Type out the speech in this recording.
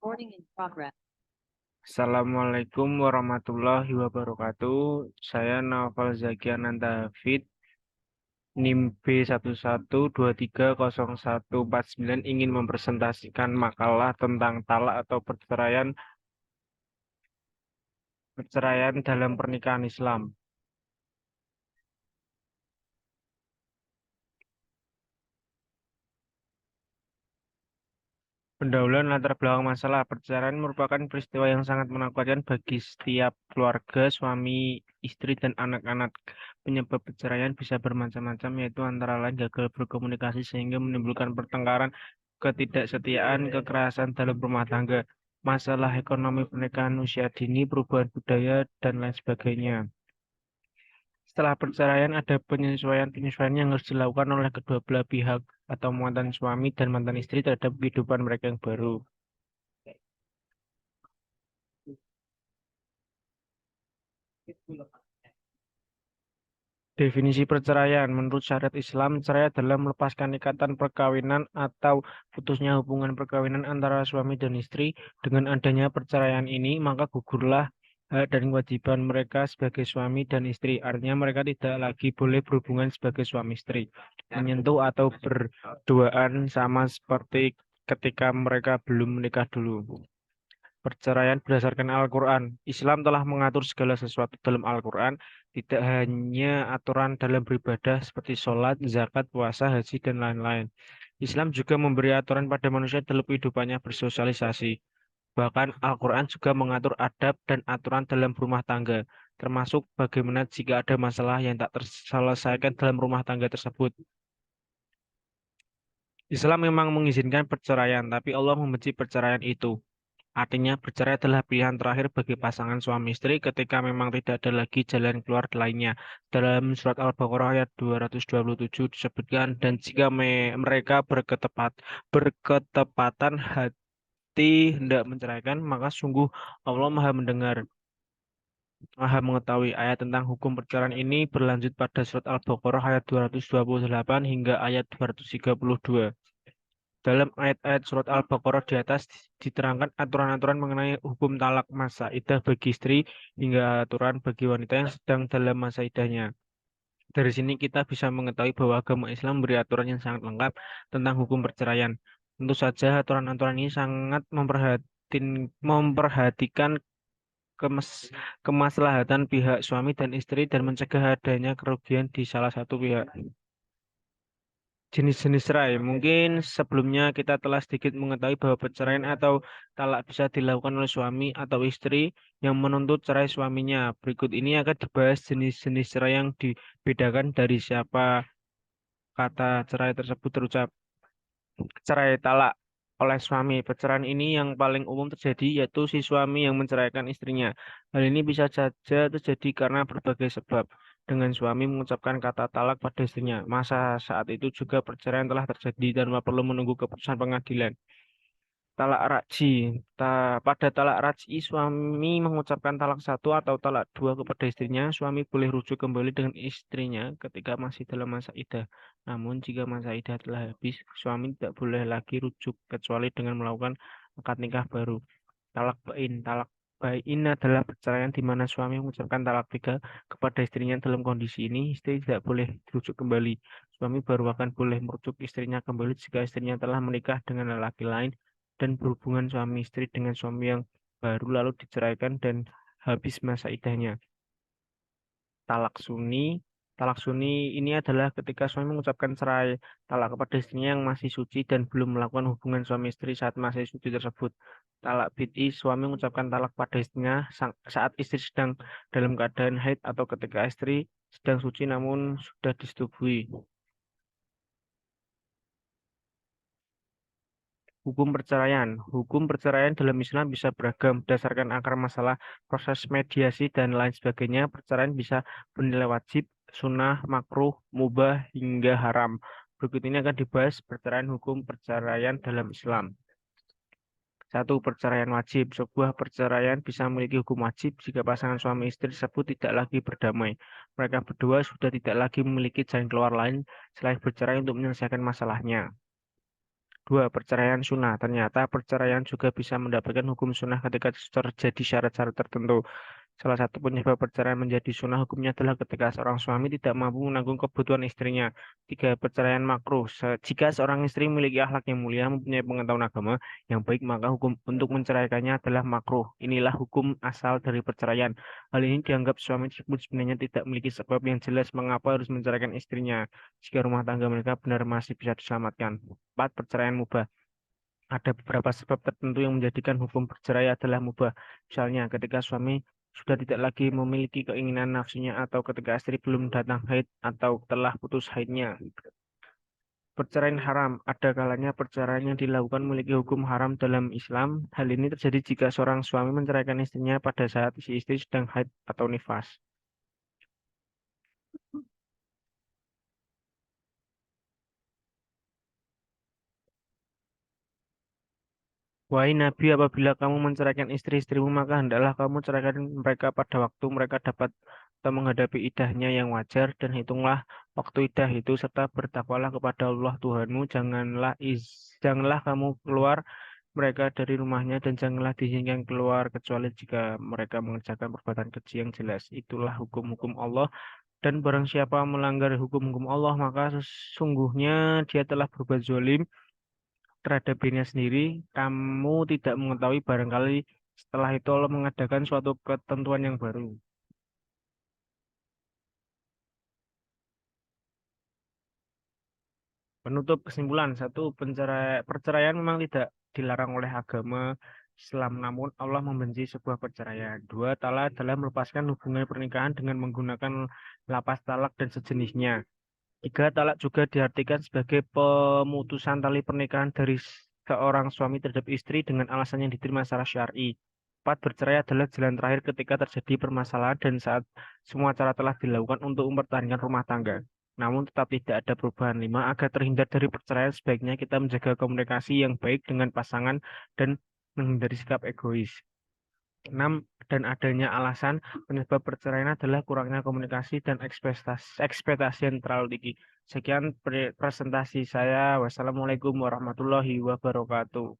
Recording in progress. Assalamualaikum warahmatullahi wabarakatuh. Saya Naufal Zaki Ananta Hafid, NIM B11230149 ingin mempresentasikan makalah tentang talak atau perceraian dalam pernikahan Islam. Pendahuluan latar belakang masalah perceraian merupakan peristiwa yang sangat menakutkan bagi setiap keluarga, suami, istri, dan anak-anak. Penyebab perceraian bisa bermacam-macam, yaitu antara lain gagal berkomunikasi sehingga menimbulkan pertengkaran, ketidaksetiaan, kekerasan dalam rumah tangga, masalah ekonomi pernikahan usia dini, perubahan budaya, dan lain sebagainya. Setelah perceraian, ada penyesuaian-penyesuaian yang harus dilakukan oleh kedua belah pihak atau mantan suami dan mantan istri terhadap kehidupan mereka yang baru. Definisi perceraian menurut syariat Islam, cerai adalah melepaskan ikatan perkawinan atau putusnya hubungan perkawinan antara suami dan istri. Dengan adanya perceraian ini, maka gugurlah hak dan kewajiban mereka sebagai suami dan istri. Artinya mereka tidak lagi boleh berhubungan sebagai suami istri, menyentuh atau berduaan sama seperti ketika mereka belum menikah dulu. Perceraian berdasarkan Al-Quran. Islam telah mengatur segala sesuatu dalam Al-Quran, tidak hanya aturan dalam beribadah seperti sholat, zakat, puasa, haji, dan lain-lain. Islam juga memberi aturan pada manusia dalam kehidupannya bersosialisasi. Bahkan Al-Quran juga mengatur adab dan aturan dalam rumah tangga, termasuk bagaimana jika ada masalah yang tak terselesaikan dalam rumah tangga tersebut. Islam memang mengizinkan perceraian, tapi Allah membenci perceraian itu. Artinya bercerai adalah pilihan terakhir bagi pasangan suami istri ketika memang tidak ada lagi jalan keluar lainnya. Dalam surat Al-Baqarah ayat 227 disebutkan, dan jika mereka berketepatan hati hendak menceraikan, maka sungguh Allah Maha mendengar, Maha mengetahui. Ayat tentang hukum perceraian ini berlanjut pada surat Al-Baqarah ayat 228 hingga ayat 232. Dalam ayat-ayat surat Al-Baqarah di atas diterangkan aturan-aturan mengenai hukum talak masa iddah bagi istri hingga aturan bagi wanita yang sedang dalam masa iddahnya. Dari sini kita bisa mengetahui bahwa agama Islam memberi aturan yang sangat lengkap tentang hukum perceraian. Tentu saja aturan-aturan ini sangat memperhatikan kemaslahatan pihak suami dan istri dan mencegah adanya kerugian di salah satu pihak. Jenis-jenis cerai. Mungkin sebelumnya kita telah sedikit mengetahui bahwa perceraian atau talak bisa dilakukan oleh suami atau istri yang menuntut cerai suaminya. Berikut ini akan dibahas jenis-jenis cerai yang dibedakan dari siapa kata cerai tersebut terucap. Cerai talak oleh suami. Perceraian ini yang paling umum terjadi yaitu si suami yang menceraikan istrinya. Hal ini bisa saja terjadi karena berbagai sebab. Dengan suami mengucapkan kata talak pada istrinya. Masa saat itu juga perceraian telah terjadi tanpa perlu menunggu keputusan pengadilan. Talak raj'i. Pada talak raj'i, suami mengucapkan talak satu atau talak dua kepada istrinya. Suami boleh rujuk kembali dengan istrinya ketika masih dalam masa iddah. Namun, jika masa iddah telah habis, suami tidak boleh lagi rujuk kecuali dengan melakukan akad nikah baru. Talak bain. Talak bain adalah perceraian di mana suami mengucapkan talak tiga kepada istrinya. Dalam kondisi ini, istri tidak boleh dirujuk kembali. Suami baru akan boleh merujuk istrinya kembali jika istrinya telah menikah dengan lelaki lain dan berhubungan suami istri dengan suami yang baru lalu diceraikan dan habis masa iddahnya. Talak suni. Talak suni ini adalah ketika suami mengucapkan cerai talak kepada istrinya yang masih suci dan belum melakukan hubungan suami istri saat masih suci tersebut. Talak bid'i, suami mengucapkan talak pada istrinya saat istri sedang dalam keadaan haid atau ketika istri sedang suci namun sudah disetubui. Hukum perceraian. Hukum perceraian dalam Islam bisa beragam berdasarkan akar masalah, proses mediasi, dan lain sebagainya. Perceraian bisa bernilai wajib, sunnah, makruh, mubah, hingga haram. Berikut ini akan dibahas perceraian hukum perceraian dalam Islam. Satu, perceraian wajib. Sebuah perceraian bisa memiliki hukum wajib jika pasangan suami istri tersebut tidak lagi berdamai. Mereka berdua sudah tidak lagi memiliki jalan keluar lain selain bercerai untuk menyelesaikan masalahnya. Dua, perceraian sunnah. Ternyata perceraian juga bisa mendapatkan hukum sunnah ketika terjadi syarat-syarat tertentu. Salah satu penyebab perceraian menjadi sunnah hukumnya adalah ketika seorang suami tidak mampu menanggung kebutuhan istrinya. Tiga, perceraian makruh. Jika seorang istri memiliki akhlak yang mulia, mempunyai pengetahuan agama yang baik, maka hukum untuk menceraikannya adalah makruh. Inilah hukum asal dari perceraian. Hal ini dianggap suami tersebut sebenarnya tidak memiliki sebab yang jelas mengapa harus menceraikan istrinya, jika rumah tangga mereka benar masih bisa diselamatkan. Empat, perceraian mubah. Ada beberapa sebab tertentu yang menjadikan hukum bercerai adalah mubah. Misalnya, ketika suami sudah tidak lagi memiliki keinginan nafsunya atau ketika istri belum datang haid atau telah putus haidnya. Perceraian haram. Ada kalanya perceraian yang dilakukan memiliki hukum haram dalam Islam. Hal ini terjadi jika seorang suami menceraikan istrinya pada saat si istri sedang haid atau nifas. Wahai Nabi, apabila kamu menceraikan istri-istrimu, maka hendaklah kamu ceraikan mereka pada waktu mereka dapat atau menghadapi idahnya yang wajar, dan hitunglah waktu idah itu, serta bertakwalah kepada Allah Tuhanmu. Janganlah kamu keluar mereka dari rumahnya, dan janganlah diizinkan keluar kecuali jika mereka mengerjakan perbuatan keji yang jelas. Itulah hukum-hukum Allah, dan barang siapa melanggar hukum-hukum Allah, maka sesungguhnya dia telah berbuat zalim terhadap dirinya sendiri. Kamu tidak mengetahui, barangkali setelah itu Allah mengadakan suatu ketentuan yang baru. Penutup kesimpulan, satu, perceraian memang tidak dilarang oleh agama Islam, namun Allah membenci sebuah perceraian. Dua, talak adalah melepaskan hubungan pernikahan dengan menggunakan lapas talak dan sejenisnya. Tiga, talak juga diartikan sebagai pemutusan tali pernikahan dari seorang suami terhadap istri dengan alasan yang diterima secara syar'i. Empat, bercerai adalah jalan terakhir ketika terjadi permasalahan dan saat semua cara telah dilakukan untuk mempertahankan rumah tangga. Namun tetap tidak ada perubahan. Lima, agar terhindar dari perceraian sebaiknya kita menjaga komunikasi yang baik dengan pasangan dan menghindari sikap egois. Enam, dan adanya alasan penyebab perceraian adalah kurangnya komunikasi dan ekspektasi yang terlalu tinggi. Sekian presentasi saya. Wassalamualaikum warahmatullahi wabarakatuh.